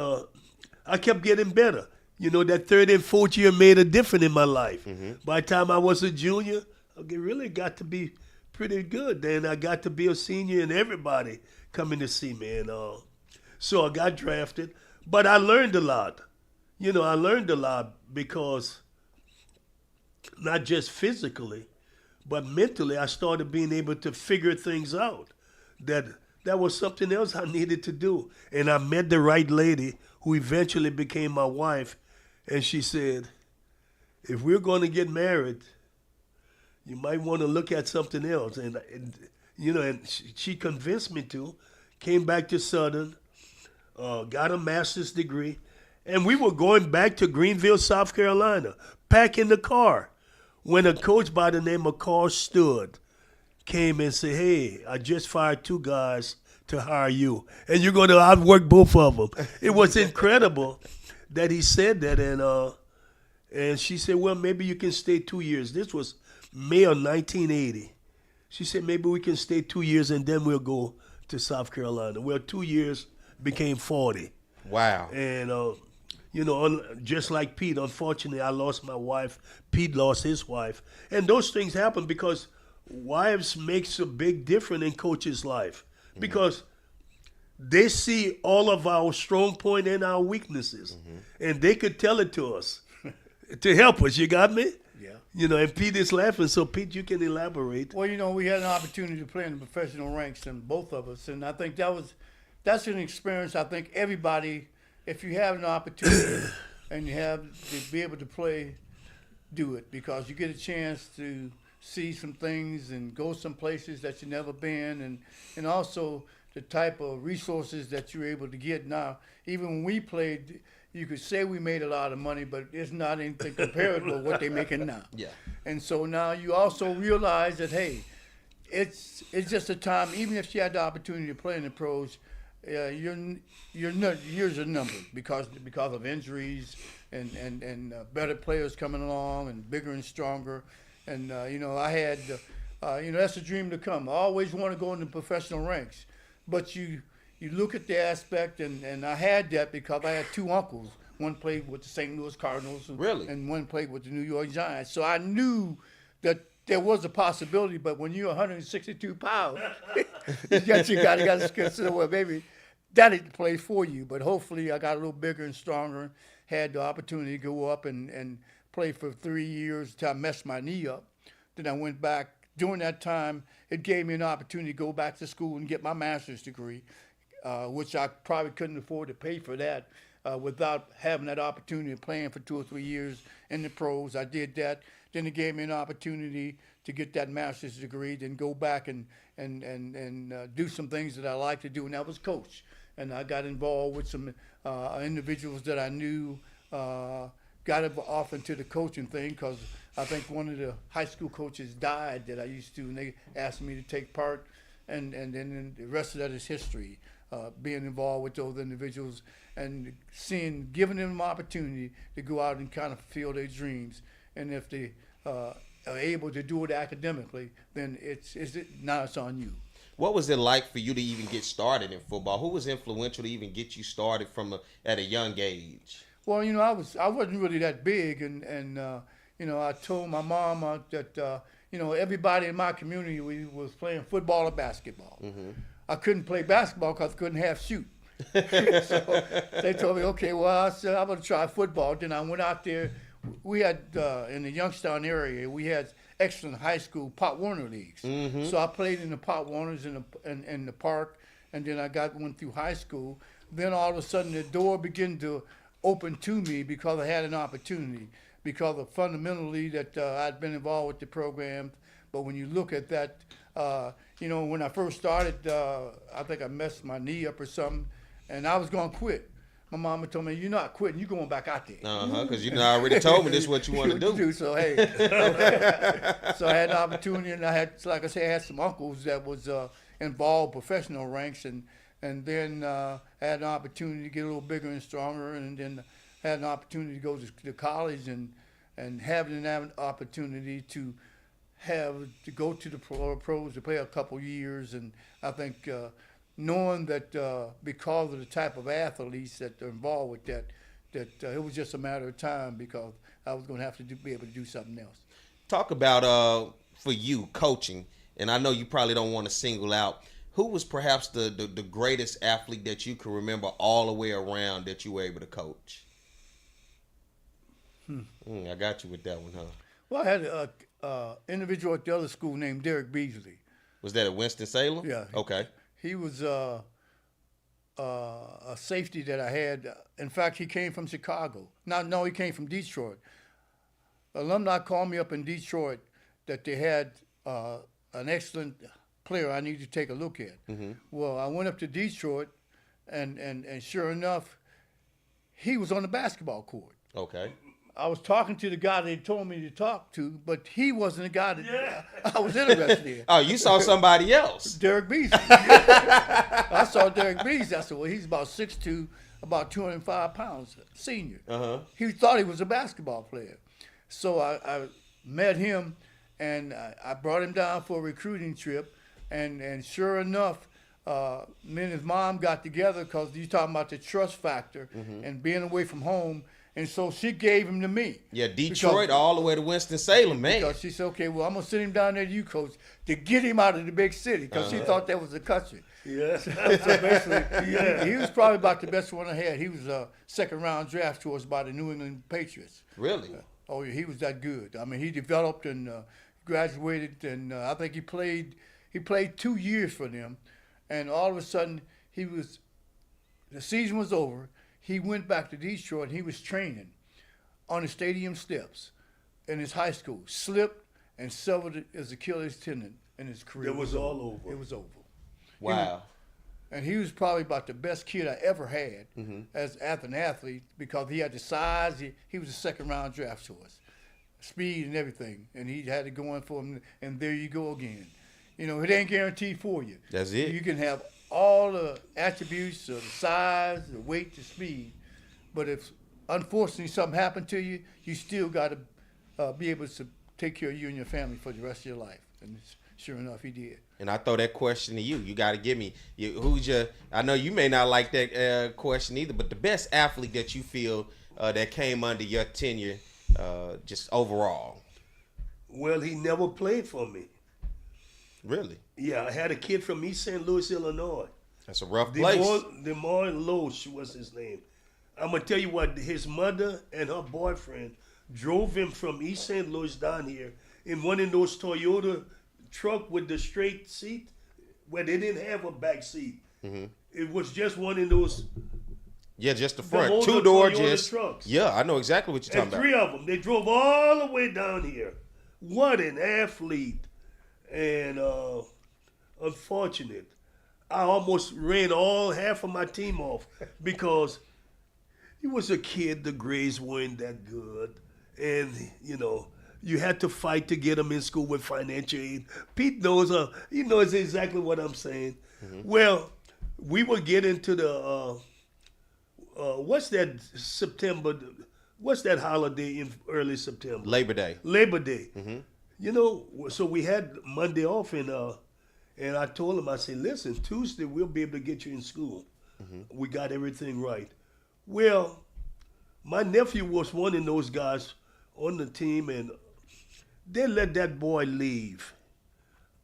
I kept getting better. That third and fourth year made a difference in my life. By the time I was a junior, I really got to be pretty good. Then I got to be a senior, and everybody coming to see me. And so I got drafted. But I learned a lot. I learned a lot because not just physically, but mentally, I started being able to figure things out. That was something else I needed to do. And I met the right lady who eventually became my wife. And she said, if we're going to get married, you might want to look at something else. And she convinced me to. Came back to Southern, got a master's degree. And we were going back to Greenville, South Carolina, packing the car, when a coach by the name of Carl Stood came and said, hey, I just fired 2 guys to hire you, and you're going to outwork both of them. It was incredible that he said that, and she said, well, maybe you can stay 2 years. This was May of 1980. She said, maybe we can stay 2 years, and then we'll go to South Carolina. Well, 2 years became 40. Wow. And, just like Pete, unfortunately, I lost my wife. Pete lost his wife. And those things happen because wives makes a big difference in coach's life, because they see all of our strong point and our weaknesses, and they could tell it to us to help us. You got me? And Pete is laughing, so Pete, you can elaborate. Well, we had an opportunity to play in the professional ranks, and both of us, and I think that's an experience. I think everybody, if you have an opportunity and you have to be able to play, do it, because you get a chance to see some things and go some places that you've never been, and also the type of resources that you're able to get now. Even when we played, you could say we made a lot of money, but it's not anything comparable to what they're making now. Yeah. And so now you also realize that, hey, it's just a time, even if you had the opportunity to play in the pros, your years are numbered because of injuries and better players coming along and bigger and stronger. And, I had, that's a dream to come. I always want to go into professional ranks. But you look at the aspect, and I had that because I had two uncles. One played with the St. Louis Cardinals. And one played with the New York Giants. So I knew that there was a possibility, but when you're 162 pounds, you got to consider, well, maybe that ain't the place for you. But hopefully I got a little bigger and stronger, had the opportunity to go up and play for 3 years until I messed my knee up. Then I went back. During that time, it gave me an opportunity to go back to school and get my master's degree, which I probably couldn't afford to pay for that without having that opportunity of playing for 2 or 3 years in the pros. I did that. Then it gave me an opportunity to get that master's degree, then go back and do some things that I like to do, and that was coach. And I got involved with some individuals that I knew, got off into the coaching thing because I think one of the high school coaches died that I used to, and they asked me to take part, and then the rest of that is history. Being involved with those individuals and giving them an opportunity to go out and kind of fulfill their dreams. And if they are able to do it academically, then now it's on you. What was it like for you to even get started in football? Who was influential to even get you started at a young age? Well, I wasn't really that big, and I told my mom that everybody in my community was playing football or basketball. Mm-hmm. I couldn't play basketball because I couldn't half shoot. So they told me, okay, well, I said I'm gonna try football. Then I went out there. We had in the Youngstown area, we had excellent high school Pop Warner leagues. Mm-hmm. So I played in the Pop Warners in the park, and then I went through high school. Then all of a sudden the door began to open to me because I had an opportunity, because of fundamentally that I'd been involved with the program. But when you look at that, when I first started, I think I messed my knee up or something, and I was going to quit. My mama told me, you're not quitting, you're going back out there. Because you already told me this is what you want to do. So, hey. So I had an opportunity, and I had some uncles that was involved professional ranks, and then had an opportunity to get a little bigger and stronger, and then had an opportunity to go to college and having an opportunity to go to the pros to play a couple years. And I think knowing that because of the type of athletes that are involved with that it was just a matter of time because I was going to have to be able to do something else. Talk about, for you, coaching, and I know you probably don't want to single out, who was perhaps the greatest athlete that you can remember all the way around that you were able to coach? I got you with that one, huh? Well, I had an individual at the other school named Derek Beasley. Was that at Winston-Salem? Yeah. Okay. He was a safety that I had. In fact, he came from Chicago. No, he came from Detroit. Alumni called me up in Detroit that they had an excellent player I needed to take a look at. Mm-hmm. Well, I went up to Detroit, and sure enough, he was on the basketball court. Okay. I was talking to the guy they told me to talk to, but he wasn't the guy that I was interested in. Oh, you saw somebody else. Derek Beasley. I saw Derek Beasley. I said, well, he's about 6'2", about 205 pounds, senior. Uh-huh. He thought he was a basketball player. So I met him, and I brought him down for a recruiting trip, and sure enough, me and his mom got together because you're talking about the trust factor and being away from home. And so she gave him to me. Yeah, Detroit all the way to Winston-Salem, man. Because she said, okay, well, I'm going to send him down there to you, coach, to get him out of the big city because she thought that was the country. Yeah. So basically, he was probably about the best one I had. He was a second-round draft choice by the New England Patriots. Really? Oh, yeah, he was that good. I mean, he developed and graduated, and I think he played 2 years for them, and all of a sudden the season was over. He went back to Detroit, and he was training on the stadium steps in his high school, slipped and severed his Achilles tendon in his career. It was all over. It was over. Wow. And he was probably about the best kid I ever had as an athlete because he had the size. He was a second-round draft choice, speed and everything, and he had it going for him. And there you go again. You know, it ain't guaranteed for you. That's it. You can have all the attributes of the size, the weight, the speed, but if unfortunately something happened to you, you still got to be able to take care of you and your family for the rest of your life. And sure enough, he did. And I throw that question to you. You got to give me who's your. I know you may not like that question either, but the best athlete that you feel that came under your tenure, just overall. Well, he never played for me. Really? Yeah, I had a kid from East St. Louis, Illinois. That's a rough place. DeMar Loesch was his name. I'm going to tell you what, his mother and her boyfriend drove him from East St. Louis down here in one of those Toyota truck with the straight seat where they didn't have a back seat. Mm-hmm. It was just one of those. Yeah, just the front. Two-door just. Trucks. Yeah, I know exactly what you're talking about. 3 of them. They drove all the way down here. What an athlete. And unfortunate. I almost ran half of my team off because he was a kid. The grades weren't that good. And, you know, you had to fight to get him in school with financial aid. Pete knows, he knows exactly what I'm saying. Mm-hmm. Well, we will get into the, what's that holiday in early September? Labor Day. Mm-hmm. You know, so we had Monday off, and I told him, I said, listen, Tuesday we'll be able to get you in school. Mm-hmm. We got everything right. Well, my nephew was one of those guys on the team, and they let that boy leave.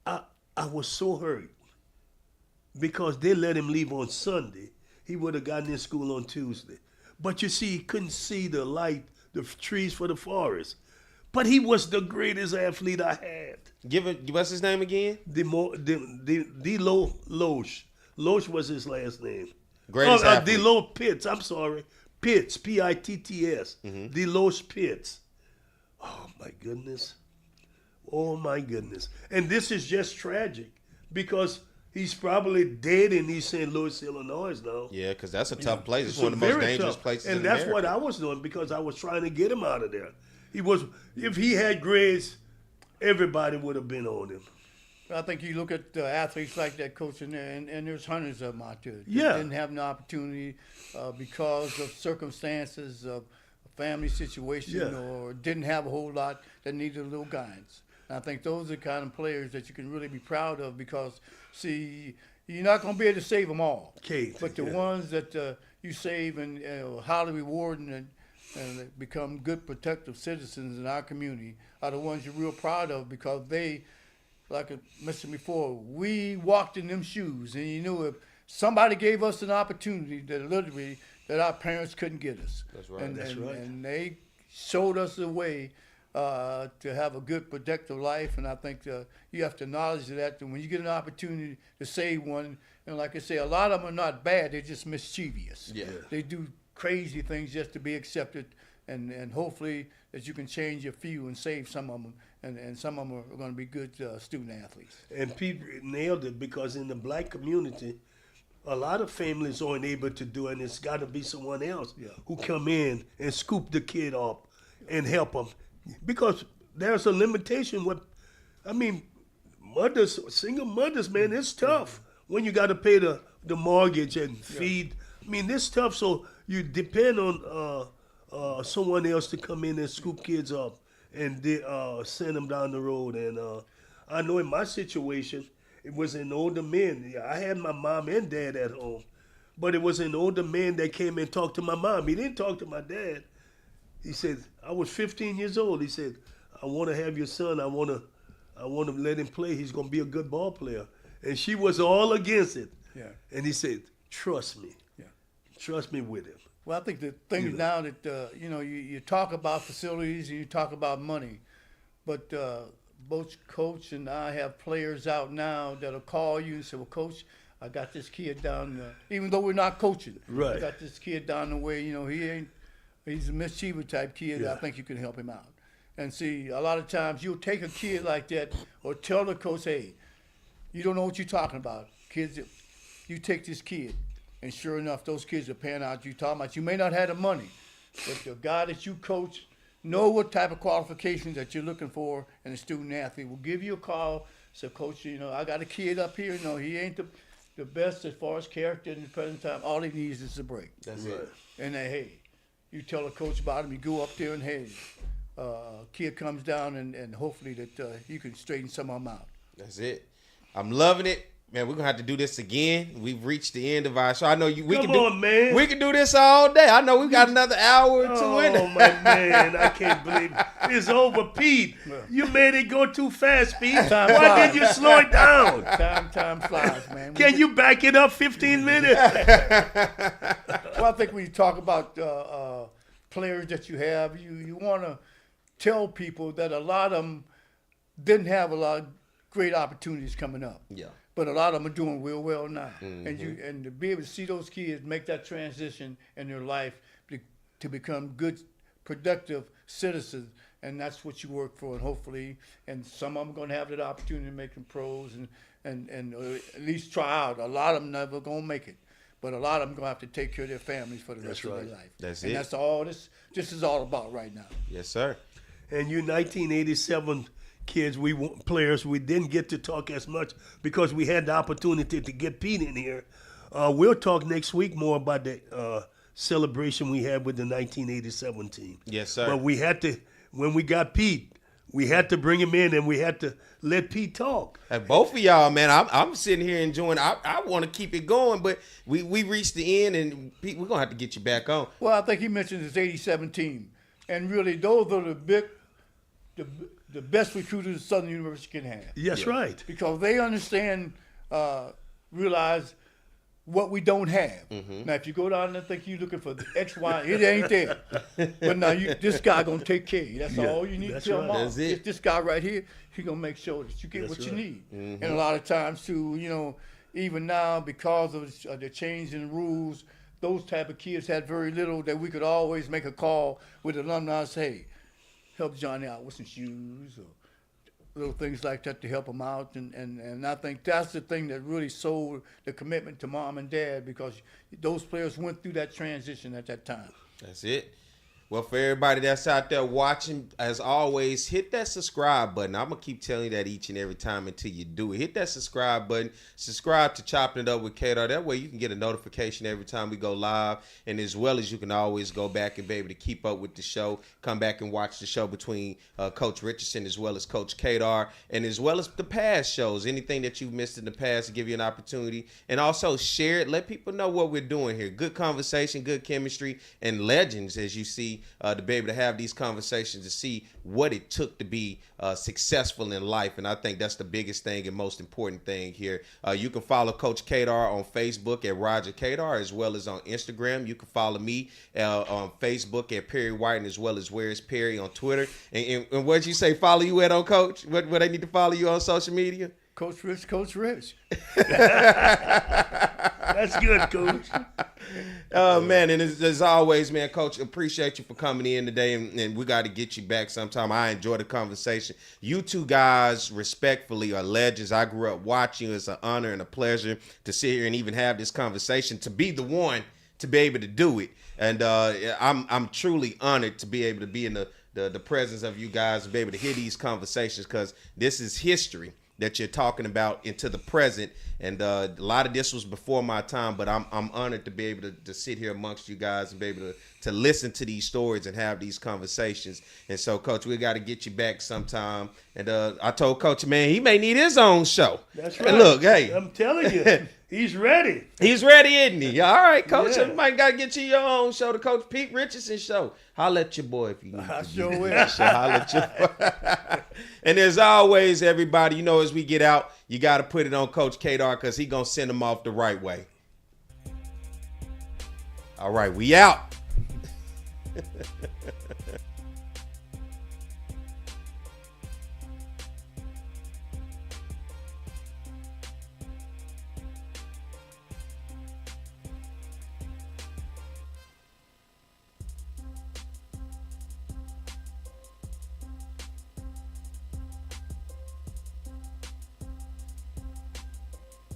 I was so hurt because they let him leave on Sunday. He would have gotten in school on Tuesday. But you see, he couldn't see the light, the trees for the forest. But he was the greatest athlete I had. What's his name again? Delo Loesch. Loesch was his last name. Greatest athlete. Delo Pitts. I'm sorry. Pitts. Pitts. Mm-hmm. Deloach Pitts. Oh, my goodness. Oh, my goodness. And this is just tragic because he's probably dead in East St. Louis, Illinois now. Yeah, because that's a tough place. It's one of the most dangerous places in America. And that's what I was doing because I was trying to get him out of there. If he had grades, everybody would have been on him. I think you look at athletes like that, Coach, and there's hundreds of them out there that didn't have an opportunity because of circumstances, of a family situation, or didn't have a whole lot that needed a little guidance. And I think those are the kind of players that you can really be proud of because, see, you're not going to be able to save them all. But the ones that you save and highly rewarding and become good protective citizens in our community are the ones you're real proud of because they, like I mentioned before, we walked in them shoes, and you knew if somebody gave us an opportunity that our parents couldn't get us. That's right. And they showed us the way to have a good productive life, and I think you have to acknowledge that when you get an opportunity to save one, and like I say, a lot of them are not bad, they're just mischievous. Yeah. They do crazy things just to be accepted, and hopefully that you can change a few and save some of them, and some of them are going to be good student athletes. And Pete nailed it because in the black community, a lot of families aren't able to do it, and it's got to be someone else who come in and scoop the kid up and help them. Because there's a limitation single mothers, man, it's tough when you got to pay the mortgage and feed. I mean, it's tough, so you depend on someone else to come in and scoop kids up and send them down the road. And I know in my situation, it was an older man. I had my mom and dad at home, but it was an older man that came and talked to my mom. He didn't talk to my dad. He said, I was 15 years old. He said, I want to have your son. I want to let him play. He's going to be a good ball player. And she was all against it. Yeah. And he said, trust me. Trust me with him. Well, I think the thing is now that, you talk about facilities and you talk about money, but both Coach and I have players out now that'll call you and say, well, Coach, I got this kid down even though we're not coaching. Right. I got this kid down the way, he's a mischievous type kid. Yeah. I think you can help him out. And see, a lot of times you'll take a kid like that or tell the coach, hey, you don't know what you're talking about. Kids, you take this kid. And sure enough, those kids are paying out. You talking about you may not have the money, but the guy that you coach know what type of qualifications that you're looking for, and the student athlete will give you a call. Say, Coach, I got a kid up here. He ain't the best as far as character in the present time. All he needs is a break. That's it. And then, hey, you tell the coach about him. You go up there and hey, kid comes down and hopefully that you can straighten some of them out. That's it. I'm loving it. Man, we're gonna have to do this again. We've reached the end of our show. I know we Come on, man. We can do this all day. I know we got another hour or two in Oh, it. my man. I can't believe it. It's over, Pete. You made it go too fast, Pete. Time Why flies. did you slow it down? Time flies, man. Can you back it up 15 minutes? Well, I think when you talk about players that you have, you want to tell people that a lot of them didn't have a lot of great opportunities coming up. Yeah. But a lot of them are doing real well now. And to be able to see those kids make that transition in their life to become good, productive citizens, and that's what you work for. And hopefully, and some of them are going to have that opportunity to make them pros and at least try out. A lot of them never going to make it. But a lot of them going to have to take care of their families for the rest of their life. That's and it. that's all this is all about right now. Yes, sir. And you 1987 kids, players, we didn't get to talk as much because we had the opportunity to get Pete in here. We'll talk next week more about the celebration we had with the 1987 team. Yes, sir. But we had to, when we got Pete, we had to bring him in and we had to let Pete talk. And both of y'all, man, I'm sitting here enjoying. I want to keep it going, but we reached the end, and Pete, we're gonna have to get you back on. Well, I think he mentioned his 87 team, and really those are the best recruiters Southern University can have. Yes, right. Because they understand, realize what we don't have. Now, if you go down there and think you're looking for the X, Y, it ain't there. But now this guy gonna take care of you. That's all you need to tell right. them all. That's it. This guy right here, he gonna make sure that you get That's what you right. need. And a lot of times too, even now because of the change in rules, those type of kids had very little that we could always make a call with alumni and say, hey, help Johnny out with some shoes or little things like that to help them out. And I think that's the thing that really sold the commitment to mom and dad, because those players went through that transition at that time. That's it. Well, for everybody that's out there watching, as always, hit that subscribe button. I'm going to keep telling you that each and every time until you do it. Hit that subscribe button. Subscribe to Chopping It Up with Cador. That way you can get a notification every time we go live. And as well as you can always go back and be able to keep up with the show. Come back and watch the show between Coach Richardson as well as Coach Cador. And as well as the past shows. Anything that you've missed in the past to give you an opportunity. And also share it. Let people know what we're doing here. Good conversation, good chemistry, and legends, as you see. To be able to have these conversations, to see what it took to be successful in life. And I think that's the biggest thing and most important thing here. You can follow Coach Cador on Facebook at Roger Cador, as well as on Instagram. You can follow me on Facebook at Perry White, and as well as Where's Perry on Twitter. And what'd you say, follow you at on, Coach? What they need to follow you on social media? Coach Rich. That's good, Coach. Oh, man, and as always, man, Coach, appreciate you for coming in today, and we got to get you back sometime. I enjoy the conversation. You two guys, respectfully, are legends. I grew up watching you. It's an honor and a pleasure to sit here and even have this conversation, to be the one to be able to do it. And I'm truly honored to be able to be in the presence of you guys, to be able to hear these conversations, because this is history that you're talking about into the present. And a lot of this was before my time, but I'm honored to be able to sit here amongst you guys and be able to listen to these stories and have these conversations. And so, Coach, we got to get you back sometime. And I told Coach, man, he may need his own show. That's right. And look, hey. I'm telling you, he's ready. He's ready, isn't he? All right, Coach. Yeah. You might got to get you your own show, the Coach Pete Richardson Show. Holla at your boy if you need I to. sure be will. there. So holla at your boy. And as always, everybody, as we get out, you got to put it on Coach Cador, because he going to send them off the right way. All right, we out.